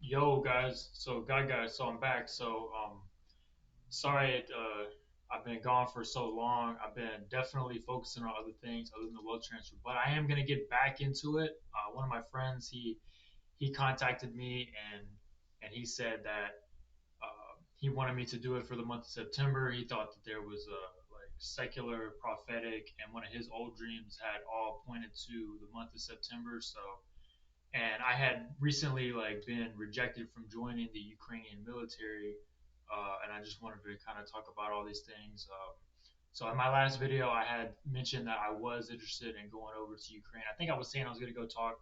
Yo, guys. Guys, so I'm back. Sorry, I've been gone for so long. I've been definitely focusing on other things other than the wealth transfer, but I am gonna get back into it. One of my friends, he contacted me and he said that he wanted me to do it for the month of September. He thought that there was a like secular, prophetic, and one of his old dreams had all pointed to the month of September. And I had recently like been rejected from joining the Ukrainian military, and I just wanted to kind of talk about all these things. So in my last video, I had mentioned that I was interested in going over to Ukraine. I think I was saying I was going to go talk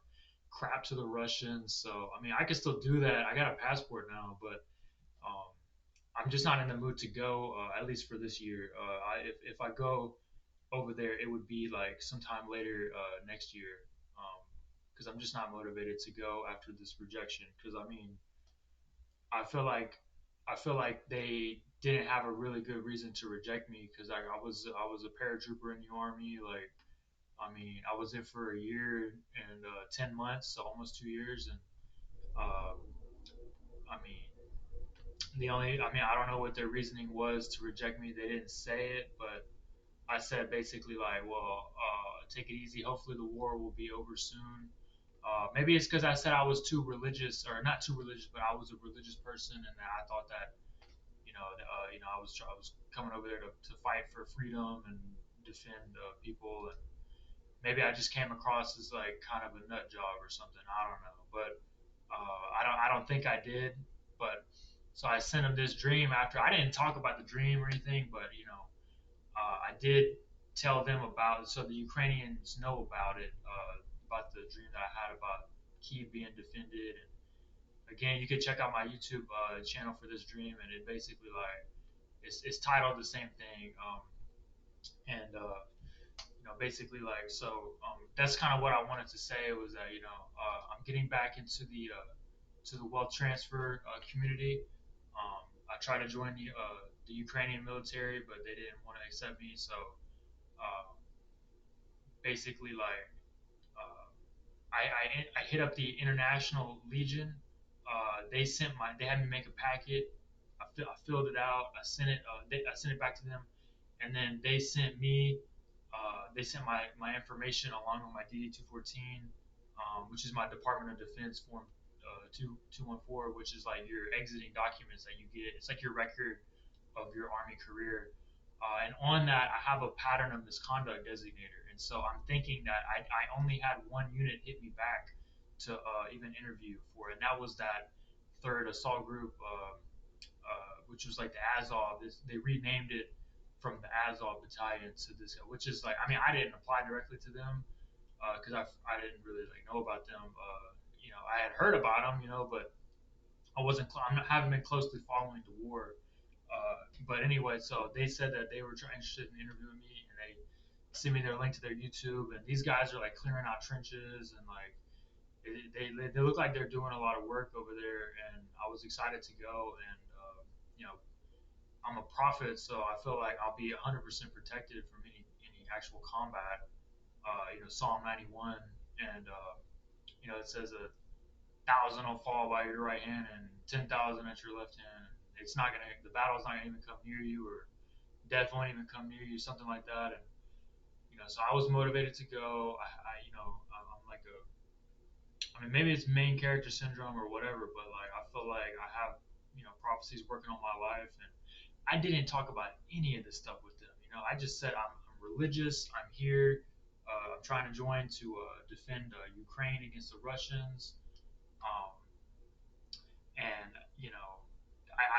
crap to the Russians. So I mean, I can still do that. I got a passport now, but um, I'm just not in the mood to go, at least for this year. If I go over there, it would be like sometime later next year, because I'm just not motivated to go after this rejection. Because I mean, I feel like I feel like they didn't have a really good reason to reject me because I was a paratrooper in the army. Like I mean, I was in for a year and 10 months, so almost 2 years, and uh, I mean. I don't know what their reasoning was to reject me. They didn't say it, but I said basically like, well, take it easy. Hopefully the war will be over soon. Maybe it's because I said I was too religious, or not too religious, but I was a religious person, and that I thought that I was coming over there to fight for freedom and defend people, and maybe I just came across as like kind of a nut job or something. I don't know, but I don't think I did. But so I sent him this dream after I didn't talk about the dream or anything, but I did tell them about it, so the Ukrainians know about the dream that I had about Kyiv being defended. And again, you can check out my YouTube channel for this dream, and it basically like it's titled the same thing. And Basically like that's kind of what I wanted to say was that I'm getting back into the wealth transfer community. I tried to join the Ukrainian military, but they didn't want to accept me. So uh, basically like uh, I hit up the International Legion. They had me make a packet. I filled it out. I sent it back to them, and then they sent my information along with my DD 214, which is my Department of Defense form 2214, which is like your exiting documents that you get. It's like your record of your Army career. And on that, I have a pattern of misconduct designator. And so I'm thinking that I only had one unit hit me back to even interview for it. And that was that third assault group, which was like the Azov. They renamed it from the Azov battalion to this, which is like, I mean, I didn't apply directly to them because I didn't really like know about them. I had heard about them, but I haven't been closely following the war. But anyway, so they said that they were interested in interviewing me, and they sent me their link to their YouTube. And these guys are like clearing out trenches, and like they look like they're doing a lot of work over there. And I was excited to go, and you know, I'm a prophet, so I feel like I'll be 100% protected from any actual combat. Psalm 91, and it says 1,000 will fall by your right hand and 10,000 at your left hand. The battle's not gonna even come near you, or death won't even come near you, something like that. And so I was motivated to go. I'm like I mean, maybe it's main character syndrome or whatever, but like I feel like I have prophecies working on my life, and I didn't talk about any of this stuff with them. I just said I'm religious. I'm here. I'm trying to join to defend Ukraine against the Russians. Um, and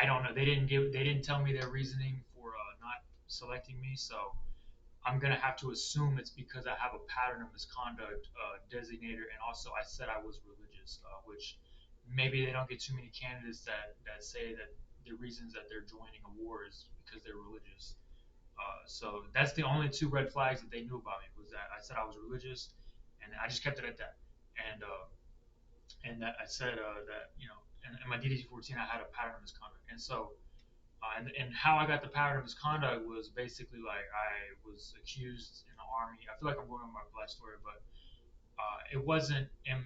I don't know. They didn't tell me their reasoning for not selecting me. So I'm gonna have to assume it's because I have a pattern of misconduct designator, and also I said I was religious, which maybe they don't get too many candidates that say that the reasons that they're joining a war is because they're religious. So that's the only two red flags that they knew about me, was that I said I was religious, and I just kept it at that. And that I said that in my DD 14 I had a pattern of misconduct, and so and how I got the pattern of misconduct was basically like I was accused in the army. I feel like I'm going over my life story, but it wasn't in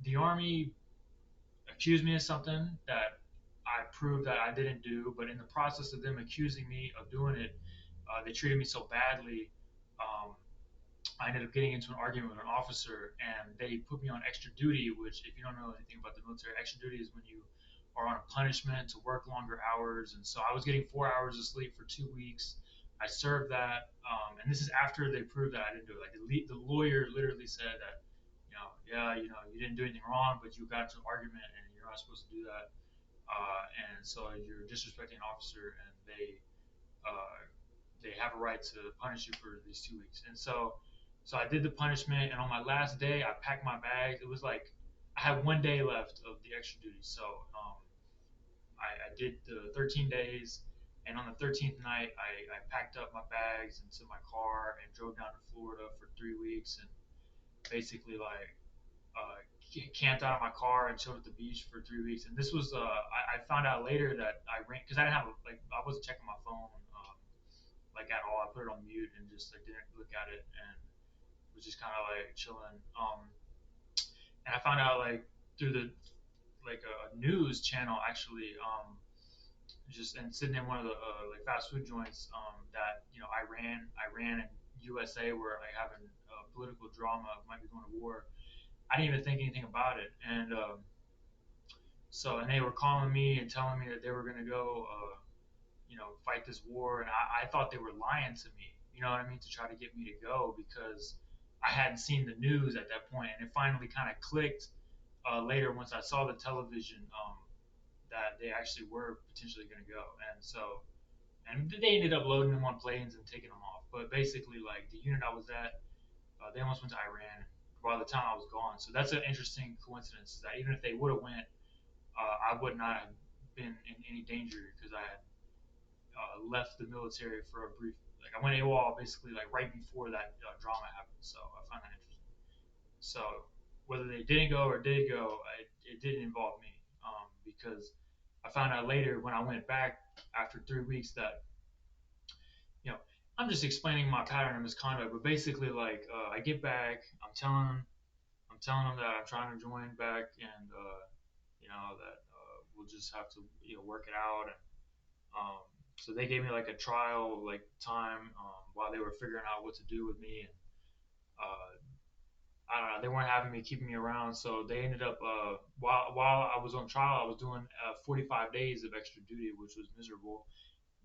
the army. accused me of something that I proved that I didn't do, but in the process of them accusing me of doing it, they treated me so badly. Um, I ended up getting into an argument with an officer, and they put me on extra duty. Which, if you don't know anything about the military, extra duty is when you are on a punishment to work longer hours. And so I was getting 4 hours of sleep for 2 weeks. I served that, and this is after they proved that I didn't do it. Like the lawyer literally said that, yeah, you didn't do anything wrong, but you got into an argument, and you're not supposed to do that. And so you're disrespecting an officer, and uh, they have a right to punish you for these 2 weeks. And so I did the punishment, and on my last day, I packed my bags. It was like I had one day left of the extra duty, so I did the 13 days. And on the 13th night, I packed up my bags into my car and drove down to Florida for 3 weeks, and basically like uh, camped out of my car and chilled at the beach for 3 weeks. And this was I found out later that I ran because I didn't have like I wasn't checking my phone like at all. I put it on mute and just like didn't look at it and was just kind of like chilling. And I found out like through the like a news channel actually just and sitting in one of the like fast food joints that Iran and USA were like having political drama, might be going to war. I didn't even think anything about it, and and they were calling me and telling me that they were going to go fight this war, and I thought they were lying to me. You know what I mean? To try to get me to go because I hadn't seen the news at that point, and it finally kind of clicked later once I saw the television that they actually were potentially going to go, and they ended up loading them on planes and taking them off. But basically, like the unit I was at, they almost went to Iran by the time I was gone. So that's an interesting coincidence. That even if they would have went, I would not have been in any danger because I had left the military for a brief. Like I went AWOL basically like right before that drama happened. So I find that interesting. So whether they didn't go or did go, it didn't involve me because I found out later when I went back after 3 weeks that you know I'm just explaining my pattern of misconduct, but basically like I get back, I'm telling them that I'm trying to join back, and that we'll just have to work it out. And um, so they gave me like a trial like time while they were figuring out what to do with me, and uh, I don't know. They weren't having me keeping me around, so they ended up while I was on trial, I was doing 45 days of extra duty, which was miserable.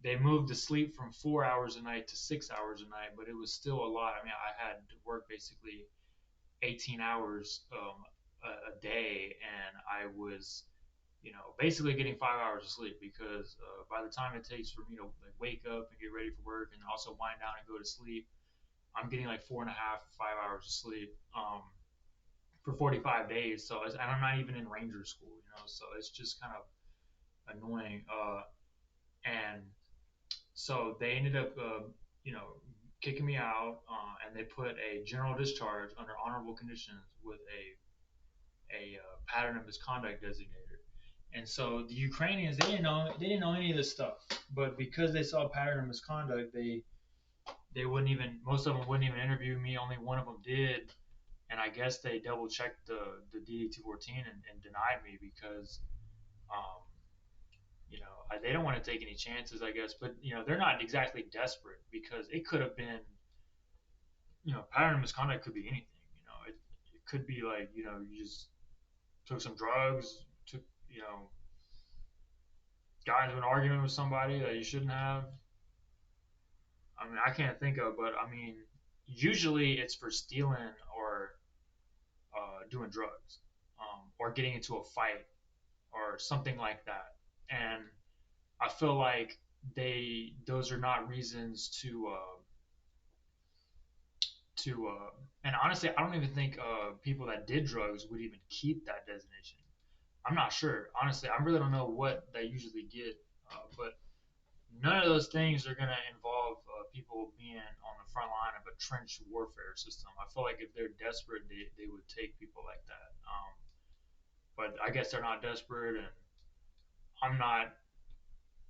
They moved the sleep from 4 hours a night to 6 hours a night, but it was still a lot. I mean, I had to work basically 18 hours a day, and I was basically getting 5 hours of sleep because by the time it takes for me to like wake up and get ready for work and also wind down and go to sleep, I'm getting like 4.5, 5 hours of sleep for 45 days. And I'm not even in ranger school, so it's just kind of annoying. And so they ended up, you know, kicking me out, and they put a general discharge under honorable conditions with a pattern of misconduct designator. And so the Ukrainians they didn't know any of this stuff, but because they saw a pattern of misconduct, they wouldn't even most of them wouldn't even interview me. Only one of them did, and I guess they double checked the DD 214 and denied me because um, they don't want to take any chances, I guess. But they're not exactly desperate because it could have been pattern of misconduct could be anything. It could be like you just took some drugs, took got into an argument with somebody that you shouldn't have. I mean, I can't think of, but I mean, usually it's for stealing or doing drugs, or getting into a fight or something like that. And I feel like those are not reasons to and honestly, I don't even think people that did drugs would even keep that designation. I'm not sure. Honestly, I really don't know what they usually get, but none of those things are going to involve people being on the front line of a trench warfare system. I feel like if they're desperate, they would take people like that. But I guess they're not desperate, and I'm not.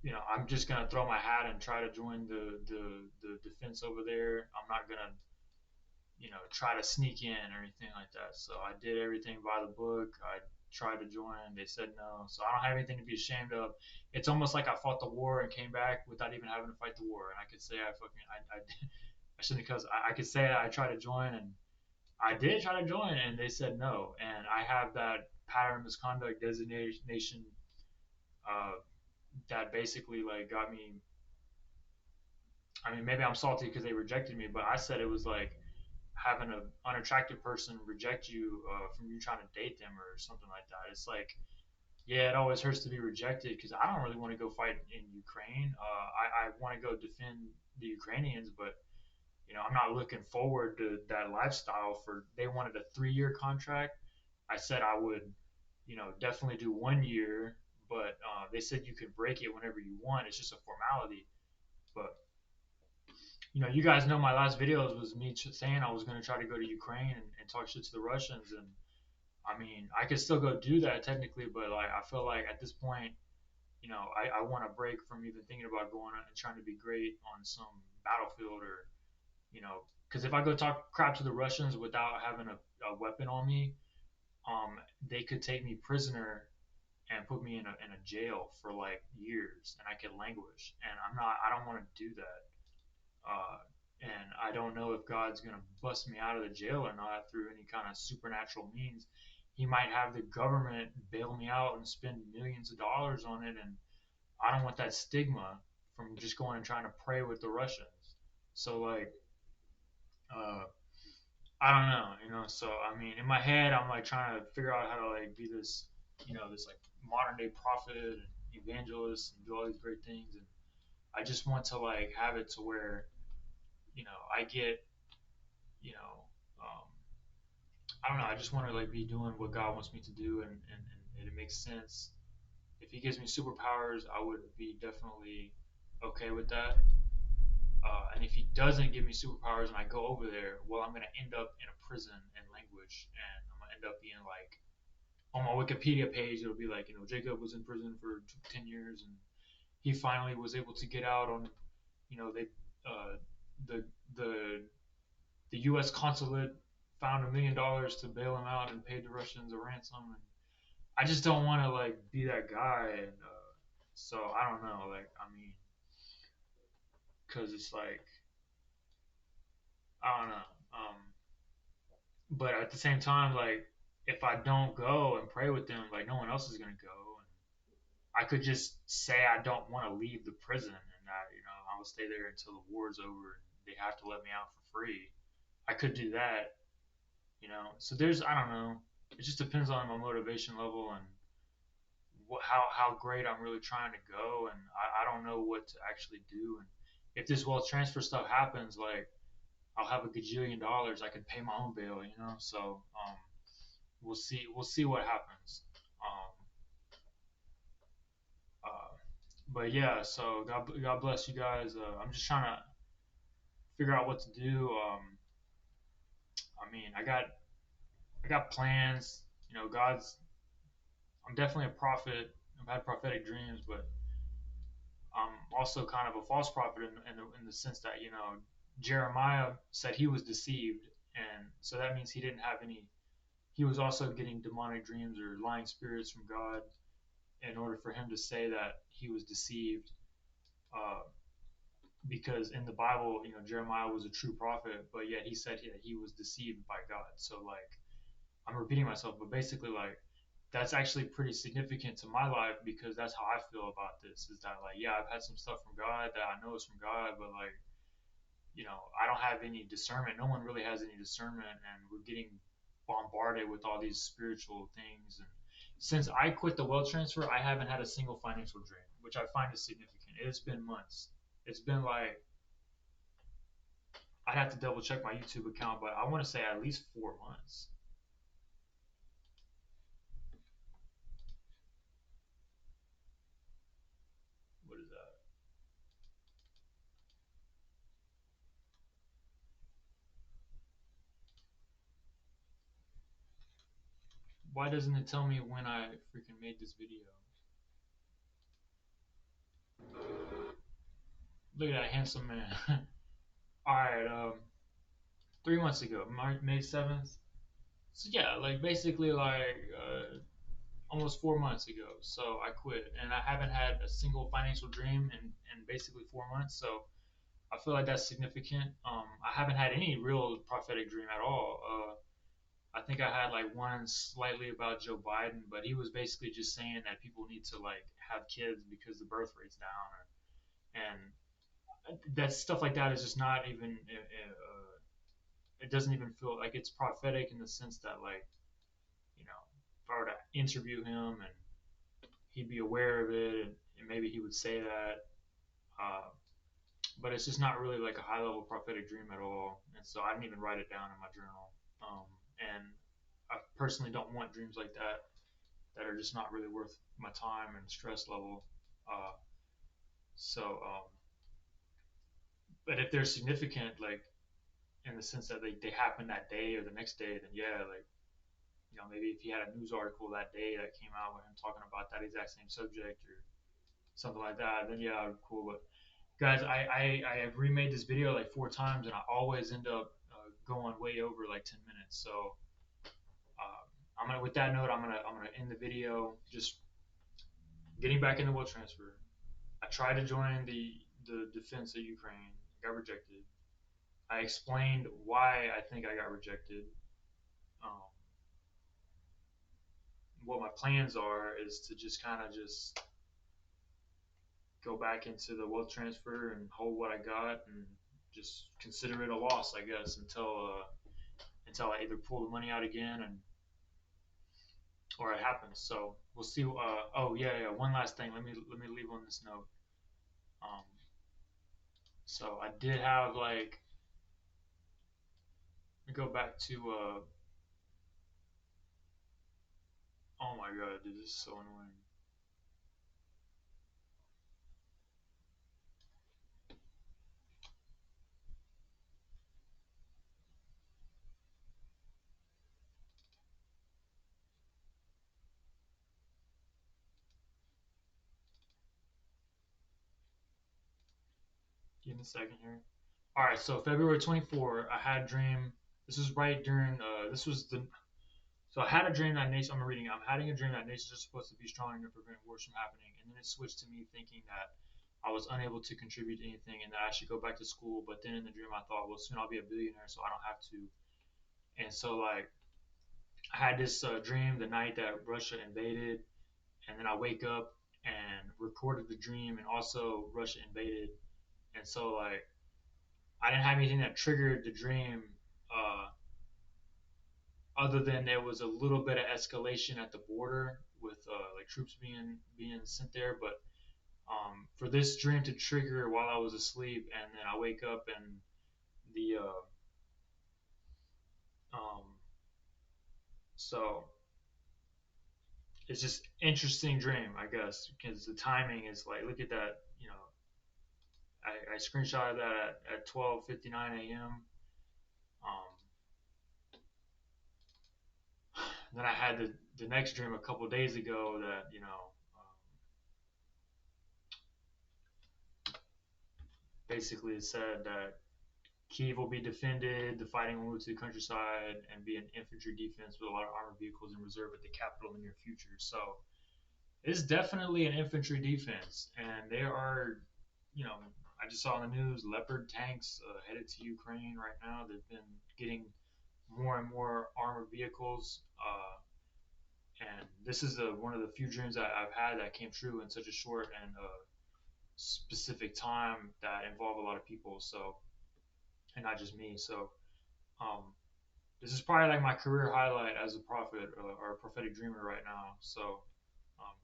I'm just going to throw my hat and try to join the defense over there. I'm not going to, try to sneak in or anything like that. So I did everything by the book. I tried to join. They said no. So I don't have anything to be ashamed of. It's almost like I fought the war and came back without even having to fight the war. And I could say I shouldn't, because I could say I tried to join, and I did try to join and they said no. And I have that pattern of misconduct designation, uh, that basically like got me. I mean, maybe I'm salty because they rejected me, but I said it was like having an unattractive person reject you from you trying to date them or something like that. It's like, yeah, it always hurts to be rejected because I don't really want to go fight in Ukraine. I want to go defend the Ukrainians, but I'm not looking forward to that lifestyle. For they wanted a 3-year contract. I said I would, definitely do 1 year, but they said you could break it whenever you want. It's just a formality. But you guys know my last videos was me saying I was going to try to go to Ukraine and talk shit to the Russians, and I mean I could still go do that technically, but like I feel like at this point, I want to break from even thinking about going out and trying to be great on some battlefield, or because if I go talk crap to the Russians without having a weapon on me, they could take me prisoner and put me in a jail for like years, and I could languish, and I don't want to do that. And I don't know if God's gonna bust me out of the jail or not through any kind of supernatural means. He might have the government bail me out and spend millions of dollars on it, and I don't want that stigma from just going and trying to pray with the Russians. So like, uh, I don't know, So I mean, in my head, I'm like trying to figure out how to like be this, this like modern day prophet and evangelist and do all these great things, and I just want to like have it to where I get, you know, um, I don't know. I just want to like be doing what God wants me to do, and it makes sense. If He gives me superpowers, I would be definitely okay with that. And if He doesn't give me superpowers and I go over there, well, I'm gonna end up in a prison and language, and I'm gonna end up being like on my Wikipedia page. It'll be like Jacob was in prison for 10 years, and he finally was able to get out on they the the the U.S. consulate found $1 million to bail him out and paid the Russians a ransom. And I just don't want to like be that guy. And so I don't know. Like I mean, because it's like I don't know. But at the same time, like if I don't go and pray with them, like no one else is gonna go. And I could just say I don't want to leave the prison, and that I will stay there until the war's over and they have to let me out for free. I could do that. So there's I don't know. It just depends on my motivation level and how great I'm really trying to go, and I don't know what to actually do. And if this wealth transfer stuff happens, like I'll have a gajillion dollars, I could pay my own bail. So we'll see what happens. Um, uh, but yeah, so God bless you guys. I'm just trying to figure out what to do. I mean, I got plans. God's. I'm definitely a prophet. I've had prophetic dreams, but I'm also kind of a false prophet in the sense that Jeremiah said he was deceived, and so that means he didn't have any. He was also getting demonic dreams or lying spirits from God in order for him to say that he was deceived. Uh, because in the Bible, Jeremiah was a true prophet, but yet he said he was deceived by God. So like I'm repeating myself, but basically like that's actually pretty significant to my life because that's how I feel about this. Is that like yeah, I've had some stuff from God that I know is from God, but like I don't have any discernment. No one really has any discernment, and we're getting bombarded with all these spiritual things. And since I quit the wealth transfer, I haven't had a single financial drain, which I find is significant. It's been months. It's been like I'd have to double check my YouTube account, but I want to say at least 4 months. What is that? Why doesn't it tell me when I freaking made this video? Look at that handsome man. All right. 3 months ago, May 7th. So yeah, like basically like almost 4 months ago. So I quit, and I haven't had a single financial dream in basically 4 months. So I feel like that's significant. I haven't had any real prophetic dream at all. I think I had like one slightly about Joe Biden, but he was basically just saying that people need to like have kids because the birth rate's down, and that stuff like that is just not even. It doesn't even feel like it's prophetic in the sense that like you know if I were to interview him and he'd be aware of it and maybe he would say that. Uh, but it's just not really like a high level prophetic dream at all. And so I didn't even write it down in my journal. And I personally don't want dreams like that that are just not really worth my time and stress level. Uh, so, but if they're significant, like in the sense that they happen that day or the next day, then yeah, like, maybe if he had a news article that day that came out with him talking about that exact same subject or something like that, then yeah, cool. But guys, I have remade this video like 4 times and I always end up going way over like 10 minutes. So I'm gonna, with that note, I'm gonna end the video. Just getting back in the will transfer. I tried to join the defense of Ukraine. Got rejected. I explained why I think I got rejected. Um, what my plans are is to just kind of just go back into the wealth transfer and hold what I got and just consider it a loss, I guess, until I either pull the money out again and or it happens. So we'll see. Oh yeah, yeah. One last thing. Let me leave on this note. Um, so I did have like let me go back to oh my god, dude, this is so annoying. Give me a second here. All right, so February 24, I had a dream. This was right during. This was the. So I had a dream that nature. I'm reading. I'm having a dream that nature is supposed to be strong enough to prevent wars from happening, and then it switched to me thinking that I was unable to contribute to anything, and that I should go back to school. But then in the dream, I thought, well, soon I'll be a billionaire, so I don't have to. And so like I had this dream the night that Russia invaded, and then I wake up and recorded the dream, and also Russia invaded, and so like I didn't have anything that triggered the dream, uh, other than there was a little bit of escalation at the border with like troops being sent there. But for this dream to trigger while I was asleep, and then I wake up and the um, so it's just interesting dream, I guess, because the timing is like, look at that, I screenshotted that at 12:59 a.m. Um, then I had the next dream a couple days ago that basically it said that Kiev will be defended, the fighting will move to the countryside, and be an infantry defense with a lot of armored vehicles in reserve at the capital in the near future. So it's definitely an infantry defense, and they are, you know, I just saw on the news Leopard tanks headed to Ukraine right now. They've been getting more and more armored vehicles. And this is one of the few dreams that I've had that came true in such a short and specific time that involve a lot of people. So, and not just me. So, um, this is probably like my career highlight as a prophet or a prophetic dreamer right now. So,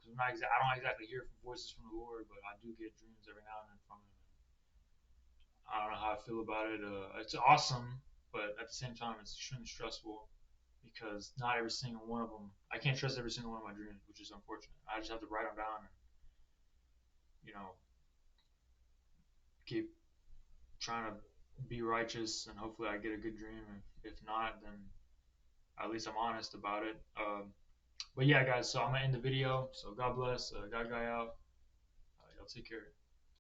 because I don't exactly hear from voices from the Lord, but I do get dreams every now and then from Him. I don't know how I feel about it. It's awesome, but at the same time, it's extremely stressful because not every single one of them. I can't trust every single one of my dreams, which is unfortunate. I just have to write them down and you know keep trying to be righteous, and hopefully I get a good dream. And if not, then at least I'm honest about it. But yeah, guys, so I'm gonna end the video. So God bless. God guy out. Y'all take care.